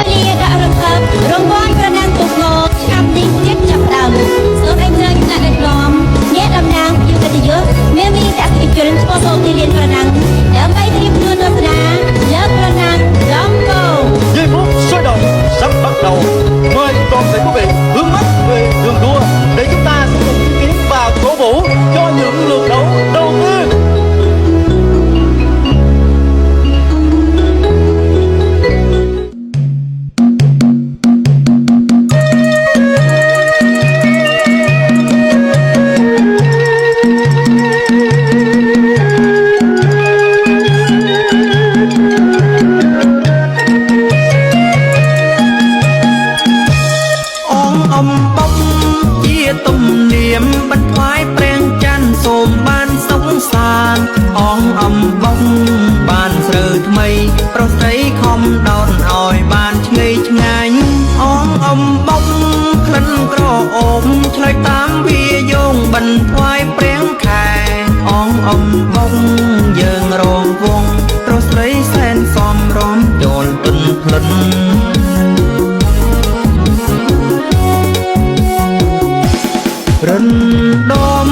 Lia đã rung khắp rung bói pro năng tục ngộ khăm đi tiếp chập đầm sớm anh chơi lại đánh lòm nhé đầm nàng yêu cái gì mẹ mi đã kịp chuyện có số thì liền pro năng đỡ bay tiếp luôn đôi na nhớ pro năng đóng cầu giây phút sôi động sắp bắt đầu mời toàn thể quý vị hướng mắt về đường đua để chúng ta sẽ cùng chứng kiến và cổ vũ cho những lượt đấu đầu tiên. Pro sấy không đòn ỏi bàn ngây ngánh ong âm bông khăn cỏ ôm chơi tám bia dông bần thoai preng khai ong âm bông dường rồng vong pro sấy sen xóm róm trồn tinh phấn rừng đom